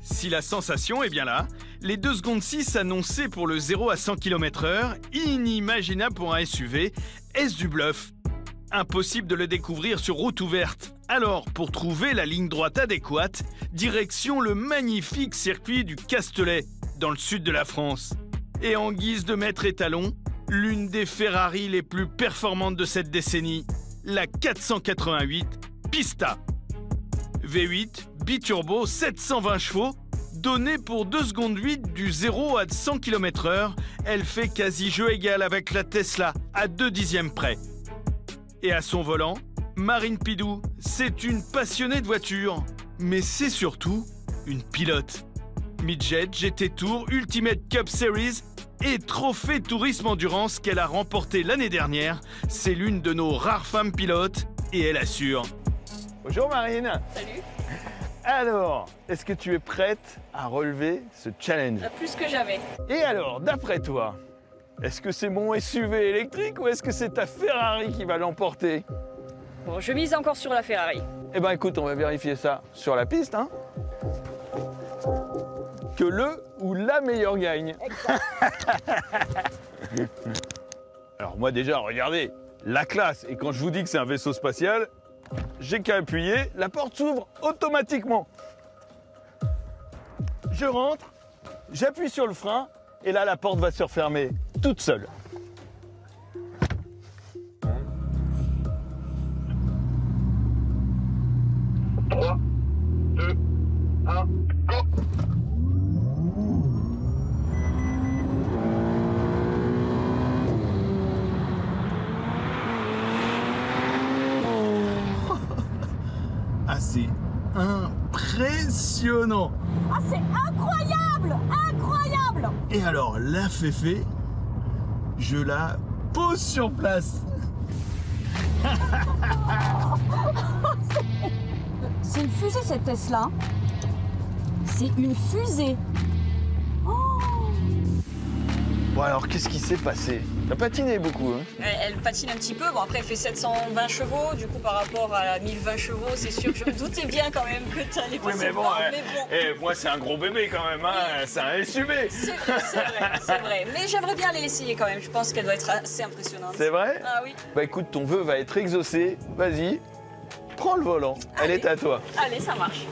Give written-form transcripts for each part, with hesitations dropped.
Si la sensation est bien là, les 2 secondes 6 annoncées pour le 0 à 100 km/h, inimaginable pour un SUV, est-ce du bluff? Impossible de le découvrir sur route ouverte. Alors, pour trouver la ligne droite adéquate, direction le magnifique circuit du Castellet, dans le sud de la France. Et en guise de maître étalon, l'une des Ferrari les plus performantes de cette décennie, la 488 Pista. V8, biturbo, 720 chevaux, donnée pour 2 secondes 8 du 0 à 100 km/h, elle fait quasi jeu égal avec la Tesla à 2 dixièmes près. Et à son volant, Marine Pidou, c'est une passionnée de voitures, mais c'est surtout une pilote. Midget, GT Tour, Ultimate Cup Series et Trophée Tourisme Endurance qu'elle a remporté l'année dernière, c'est l'une de nos rares femmes pilotes et elle assure. Bonjour Marine. Salut. Alors, est-ce que tu es prête à relever ce challenge? Plus que jamais. Et alors, d'après toi, est-ce que c'est mon SUV électrique ou est-ce que c'est ta Ferrari qui va l'emporter? Bon, je mise encore sur la Ferrari. Eh ben écoute, on va vérifier ça sur la piste, hein. Que le ou la meilleure gagne. Alors moi déjà, regardez, la classe. Et quand je vous dis que c'est un vaisseau spatial, j'ai qu'à appuyer, la porte s'ouvre automatiquement. Je rentre, j'appuie sur le frein, et là la porte va se refermer toute seule. Trois, deux, un, go! Ah, c'est impressionnant! Ah, c'est incroyable! Incroyable! Et alors, la féfé, je la pose sur place. C'est une fusée cette Tesla. C'est une fusée. Bon alors, qu'est-ce qui s'est passé? T'as patiné beaucoup, hein? Elle patine un petit peu. Bon, après, elle fait 720 chevaux. Du coup, par rapport à 1020 chevaux, c'est sûr que je me doutais bien quand même que t'allais Oui, passer mais bon, moi, c'est un gros bébé quand même, hein? C'est un SUV. C'est vrai, c'est vrai. Mais j'aimerais bien aller l'essayer quand même. Je pense qu'elle doit être assez impressionnante. C'est vrai? Ah oui. Bah écoute, ton vœu va être exaucé. Vas-y, prends le volant. Elle est à toi. Allez, ça marche.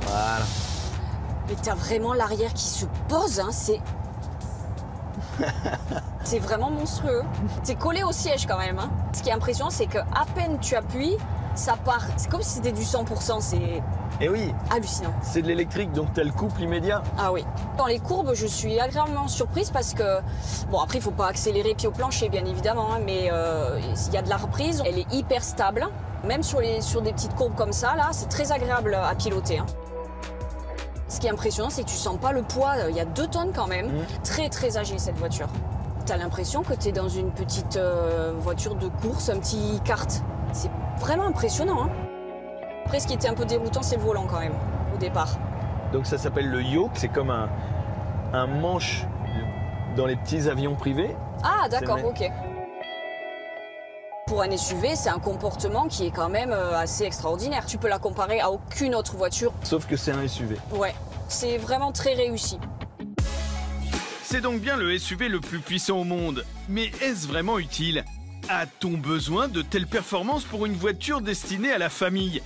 Voilà. Mais t'as vraiment l'arrière qui se pose, hein, c'est vraiment monstrueux. C'est collé au siège quand même, hein. Ce qui est impressionnant, c'est qu'à peine tu appuies, ça part. C'est comme si c'était du 100%, c'est Et oui, hallucinant. c'est de l'électrique, donc t'as le couple immédiat. Ah oui. Dans les courbes, je suis agréablement surprise parce que, bon, après, il faut pas accélérer pied au plancher, bien évidemment, hein, mais il y a de la reprise. Elle est hyper stable. Même sur des petites courbes comme ça, là, c'est très agréable à piloter, hein. Ce qui est impressionnant, c'est que tu sens pas le poids. Il y a 2 tonnes quand même. Très, très agile, cette voiture. T'as l'impression que t'es dans une petite voiture de course, un petit kart. C'est vraiment impressionnant, hein. Après, ce qui était un peu déroutant, c'est le volant quand même, au départ. Donc ça s'appelle le yoke, c'est comme un manche dans les petits avions privés. Ah, d'accord, ok. Pour un SUV, c'est un comportement qui est quand même assez extraordinaire. Tu peux la comparer à aucune autre voiture. Sauf que c'est un SUV. Ouais, c'est vraiment très réussi. C'est donc bien le SUV le plus puissant au monde. Mais est-ce vraiment utile? A-t-on besoin de telles performances pour une voiture destinée à la famille?